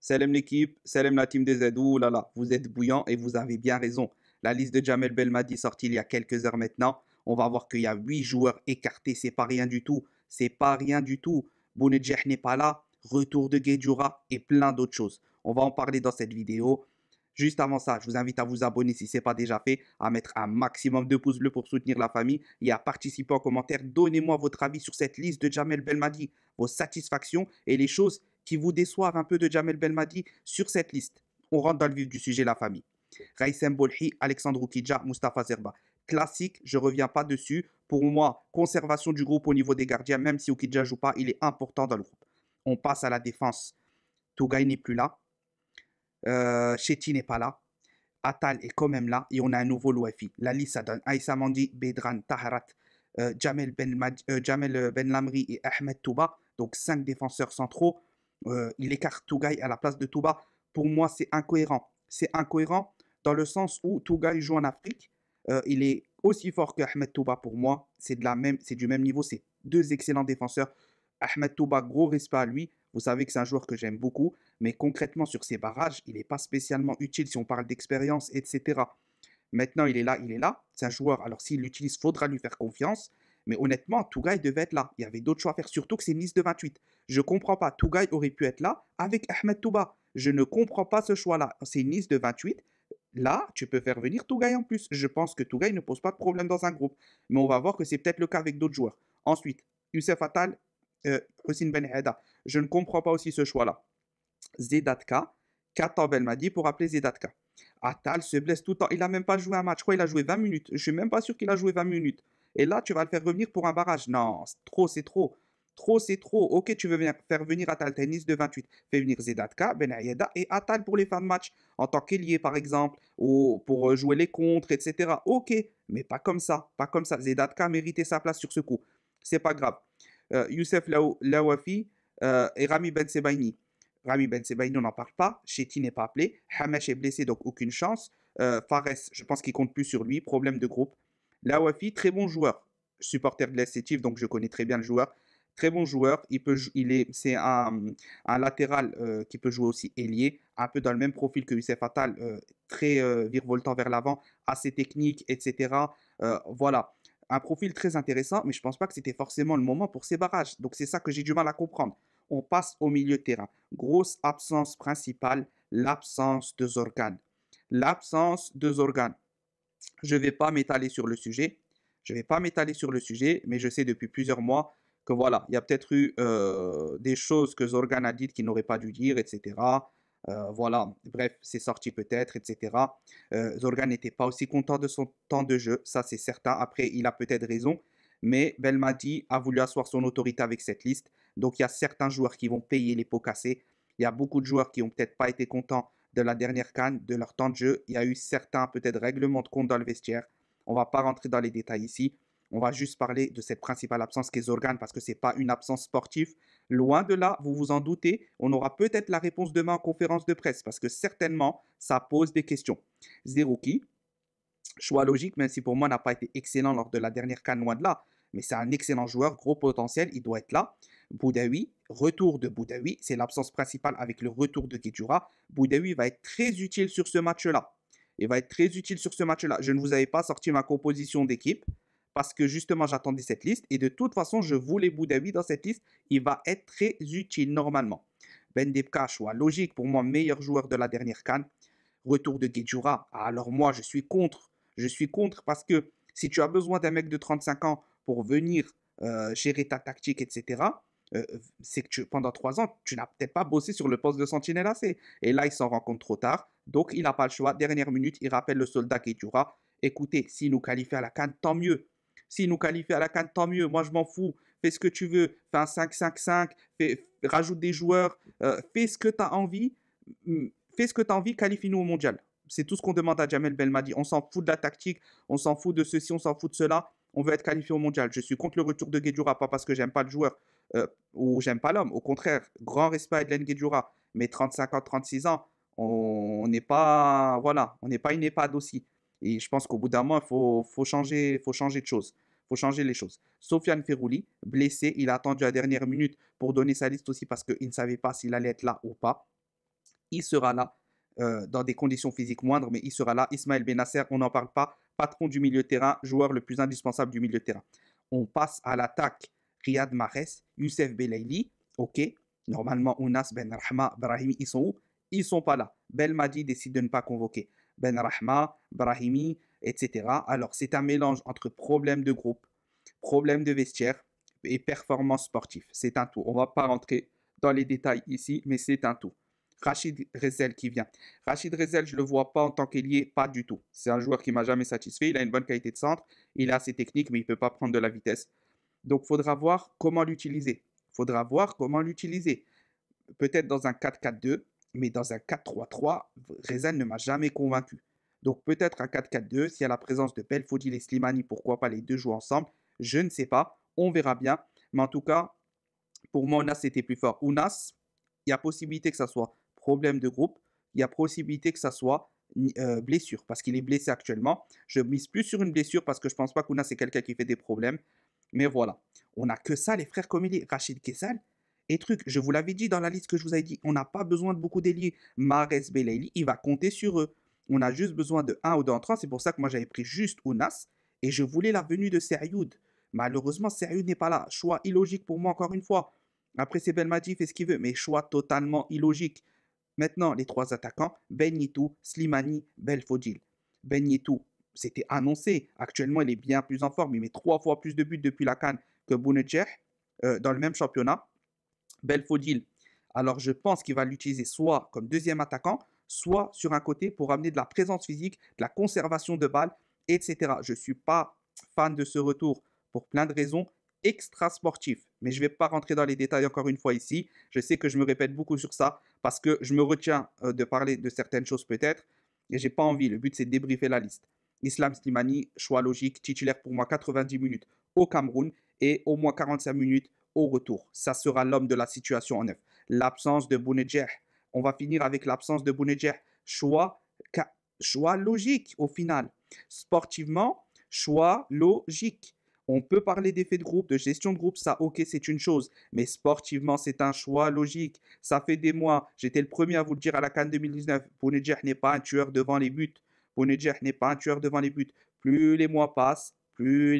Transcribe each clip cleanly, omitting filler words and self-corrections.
Salam l'équipe, salam la team des Z. Ouh là là, vous êtes bouillant et vous avez bien raison. La liste de Jamel Belmadi sortie il y a quelques heures maintenant. On va voir qu'il y a 8 joueurs écartés, c'est pas rien du tout. C'est pas rien du tout. Bounedjah n'est pas là, retour de Guedjoura et plein d'autres choses. On va en parler dans cette vidéo. Juste avant ça, je vous invite à vous abonner si ce n'est pas déjà fait, à mettre un maximum de pouces bleus pour soutenir la famille et à participer en commentaire. Donnez-moi votre avis sur cette liste de Jamel Belmadi, vos satisfactions et les choses qui vous déçoivent un peu de Jamel Belmadi sur cette liste. On rentre dans le vif du sujet, la famille. Raïsem Bolhi, Alexandre Oukidja, Mustafa Zerba. Classique, je ne reviens pas dessus. Pour moi, conservation du groupe au niveau des gardiens, même si Oukidja ne joue pas, il est important dans le groupe. On passe à la défense. Tougaï n'est plus là. Chetty n'est pas là. Atal est quand même là. Et on a un nouveau Louafi. La liste, ça donne Aïssa Mandi, Bedran, Taharat, Jamel Ben Lamri et Ahmed Touba. Donc 5 défenseurs centraux. Il écarte Tougaï à la place de Touba. Pour moi, c'est incohérent. C'est incohérent dans le sens où Tougaï joue en Afrique. Il est aussi fort que Ahmed Touba pour moi. C'est du même niveau. C'est deux excellents défenseurs. Ahmed Touba, gros respect à lui. Vous savez que c'est un joueur que j'aime beaucoup. Mais concrètement, sur ses barrages, il n'est pas spécialement utile si on parle d'expérience, etc. Maintenant, il est là, il est là. C'est un joueur. Alors, s'il l'utilise, il faudra lui faire confiance. Mais honnêtement, Tougaï devait être là. Il y avait d'autres choix à faire, surtout que c'est une liste de 28. Je ne comprends pas. Tougaï aurait pu être là avec Ahmed Touba. Je ne comprends pas ce choix-là. C'est une liste de 28. Là, tu peux faire venir Tougaï en plus. Je pense que Tougaï ne pose pas de problème dans un groupe. Mais on va voir que c'est peut-être le cas avec d'autres joueurs. Ensuite, Youssef Attal, Hossein Ben Heda. Je ne comprends pas aussi ce choix-là. Zedatka, qu'attend Belmadi pour appeler Zedatka. Attal se blesse tout le temps. Il n'a même pas joué un match. Je crois qu'il a joué 20 minutes. Je ne suis même pas sûr qu'il a joué 20 minutes. Et là, tu vas le faire revenir pour un barrage. Non, c'est trop, c'est trop. Trop, c'est trop. Ok, tu veux faire venir Attal tennis de 28. Fais venir Zedatka, Ben Ayeda et Attal pour les fins de match. En tant qu'ailier, par exemple. Ou pour jouer les contres, etc. Ok, mais pas comme ça. Pas comme ça. Zedatka a mérité sa place sur ce coup. C'est pas grave. Youssef Lawafi et Rami Ben Sebaini. Rami Ben Sebaini, on n'en parle pas. Chetty n'est pas appelé. Hamesh est blessé, donc aucune chance. Fares, je pense qu'il compte plus sur lui. Problème de groupe. Lawafi, très bon joueur. Supporter de l'Est donc je connais très bien le joueur. Très bon joueur. C'est un latéral qui peut jouer aussi ailier, un peu dans le même profil que Youssef Attal, très virevoltant vers l'avant, assez technique, etc. Voilà. Un profil très intéressant, mais je ne pense pas que c'était forcément le moment pour ces barrages. Donc c'est ça que j'ai du mal à comprendre. On passe au milieu de terrain. Grosse absence principale, l'absence de Zorgan. L'absence de Zorgan. Je ne vais pas m'étaler sur le sujet. Je ne vais pas m'étaler sur le sujet, mais je sais depuis plusieurs mois que voilà, il y a peut-être eu des choses que Zorgan a dites qu'il n'aurait pas dû dire, etc. Voilà, bref, c'est sorti peut-être, etc. Zorgan n'était pas aussi content de son temps de jeu, ça c'est certain. Après, il a peut-être raison, mais Belmadi a voulu asseoir son autorité avec cette liste. Donc il y a certains joueurs qui vont payer les pots cassés. Il y a beaucoup de joueurs qui n'ont peut-être pas été contents de la dernière CAN, de leur temps de jeu. Il y a eu certains peut-être règlements de compte dans le vestiaire. On ne va pas rentrer dans les détails ici. On va juste parler de cette principale absence qu'est Zorgan parce que ce n'est pas une absence sportive. Loin de là, vous vous en doutez, on aura peut-être la réponse demain en conférence de presse parce que certainement, ça pose des questions. Zerouki, choix logique, même si pour moi n'a pas été excellent lors de la dernière CAN, loin de là. Mais c'est un excellent joueur, gros potentiel, il doit être là. Boudaoui, retour de Boudaoui, c'est l'absence principale avec le retour de Guedjoura. Boudaoui va être très utile sur ce match-là. Il va être très utile sur ce match-là. Je ne vous avais pas sorti ma composition d'équipe parce que justement j'attendais cette liste et de toute façon je voulais Boudaoui dans cette liste. Il va être très utile normalement. Ben Debka, choix logique pour moi, meilleur joueur de la dernière CAN. Retour de Guedjoura. Alors moi je suis contre. Je suis contre parce que si tu as besoin d'un mec de 35 ans pour venir gérer ta tactique, etc., c'est que pendant 3 ans, tu n'as peut-être pas bossé sur le poste de sentinelle assez. Et là, il s'en rend compte trop tard. Donc, il n'a pas le choix. Dernière minute, il rappelle le soldat Guedjoura. Écoutez, s'il nous qualifie à la CAN, tant mieux. S'il nous qualifie à la CAN, tant mieux. Moi, je m'en fous. Fais ce que tu veux. Fais un 5-5-5. Rajoute des joueurs. Fais ce que tu as envie. Fais ce que tu as envie. Qualifie-nous au mondial. C'est tout ce qu'on demande à Jamel Belmadi. On s'en fout de la tactique, on s'en fout de ceci, on s'en fout de cela. On veut être qualifié au mondial. Je suis contre le retour de Guedjoura, pas parce que j'aime pas le joueur ou j'aime pas l'homme. Au contraire, grand respect à Edlen Guedjoura. Mais 35 ans, 36 ans, on n'est pas, voilà, on n'est pas une EHPAD aussi. Et je pense qu'au bout d'un moment, faut changer de choses. Faut changer les choses. Sofiane Ferrouli, blessé, il a attendu à la dernière minute pour donner sa liste aussi parce qu'il ne savait pas s'il allait être là ou pas. Il sera là dans des conditions physiques moindres, mais il sera là. Ismaël Benasser, on n'en parle pas. Patron du milieu de terrain, joueur le plus indispensable du milieu de terrain. On passe à l'attaque. Riyad Mahrez, Youssef Belaïli, ok. Normalement, Ounas, Ben Rahma, Brahimi, ils sont où? Ils ne sont pas là. Belmadi décide de ne pas convoquer Ben Rahma, Brahimi, etc. Alors, c'est un mélange entre problème de groupe, problème de vestiaire et performance sportive. C'est un tout. On ne va pas rentrer dans les détails ici, mais c'est un tout. Rachid Rezel qui vient. Rachid Rezel, je ne le vois pas en tant qu'ailier, pas du tout. C'est un joueur qui ne m'a jamais satisfait. Il a une bonne qualité de centre, il a ses techniques, mais il ne peut pas prendre de la vitesse. Donc, il faudra voir comment l'utiliser. Il faudra voir comment l'utiliser. Peut-être dans un 4-4-2, mais dans un 4-3-3, Rezel ne m'a jamais convaincu. Donc, peut-être un 4-4-2, s'il y a la présence de Belfodil et Slimani, pourquoi pas les deux jouer ensemble? Je ne sais pas. On verra bien. Mais en tout cas, pour moi, Ounas était plus fort. Ounas, il y a possibilité que ça soit problème de groupe, il y a possibilité que ça soit blessure, parce qu'il est blessé actuellement. Je mise plus sur une blessure parce que je ne pense pas qu'Ounas c'est quelqu'un qui fait des problèmes. Mais voilà, on n'a que ça, les frères comme il est. Rachid Kessal et truc, je vous l'avais dit dans la liste que je vous avais dit, on n'a pas besoin de beaucoup d'ailiers. Mahrez, Belaïli, il va compter sur eux. On a juste besoin de 1 ou 2 entrants. C'est pour ça que moi j'avais pris juste Ounas et je voulais la venue de Serioud. Malheureusement, Serioud n'est pas là. Choix illogique pour moi, encore une fois. Après, c'est Belmadi, fait ce qu'il veut, mais choix totalement illogique. Maintenant, les trois attaquants, Ben Yitou, Slimani, Belfodil. Ben Yitou, c'était annoncé. Actuellement, il est bien plus en forme. Il met 3 fois plus de buts depuis la CAN que Bounedjah dans le même championnat. Belfodil, alors je pense qu'il va l'utiliser soit comme deuxième attaquant, soit sur un côté pour amener de la présence physique, de la conservation de balles, etc. Je ne suis pas fan de ce retour pour plein de raisons extra-sportifs. Mais je ne vais pas rentrer dans les détails encore une fois ici. Je sais que je me répète beaucoup sur ça parce que je me retiens de parler de certaines choses peut-être et j'ai pas envie. Le but, c'est de débriefer la liste. Islam Slimani, choix logique, titulaire pour moi 90 minutes au Cameroun et au moins 45 minutes au retour. Ça sera l'homme de la situation en neuf. L'absence de Bounedjah. On va finir avec l'absence de Bounedjah. Choix logique au final. Sportivement, choix logique. On peut parler d'effet de groupe, de gestion de groupe, ça ok, c'est une chose. Mais sportivement, c'est un choix logique. Ça fait des mois, j'étais le premier à vous le dire à la CAN 2019, Bounedjah n'est pas un tueur devant les buts. Bounedjah n'est pas un tueur devant les buts. Plus les mois passent, plus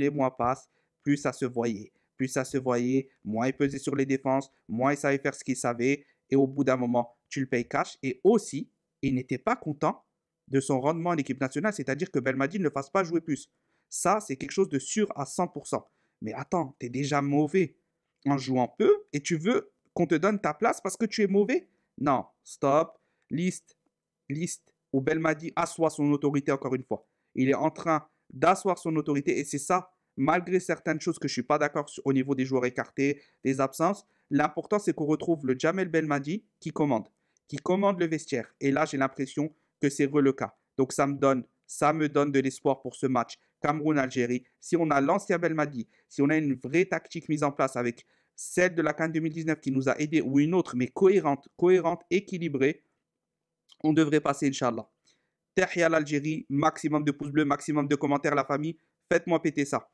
ça se voyait. Plus ça se voyait, moins il pesait sur les défenses, moins il savait faire ce qu'il savait. Et au bout d'un moment, tu le payes cash. Et aussi, il n'était pas content de son rendement en équipe nationale, c'est-à-dire que Belmadi ne le fasse pas jouer plus. Ça, c'est quelque chose de sûr à 100%. Mais attends, tu es déjà mauvais en jouant peu et tu veux qu'on te donne ta place parce que tu es mauvais? Non, stop, liste où Belmadi assoit son autorité encore une fois. Il est en train d'asseoir son autorité et c'est ça, malgré certaines choses que je ne suis pas d'accord au niveau des joueurs écartés, des absences, l'important c'est qu'on retrouve le Jamel Belmadi qui commande le vestiaire. Et là, j'ai l'impression que c'est le cas. Donc ça me donne de l'espoir pour ce match Cameroun-Algérie. Si on a l'ancien Belmadi, si on a une vraie tactique mise en place avec celle de la CAN 2019 qui nous a aidé, ou une autre, mais cohérente, équilibrée, on devrait passer, Inch'Allah. Tahia l'Algérie, maximum de pouces bleus, maximum de commentaires, la famille. Faites-moi péter ça.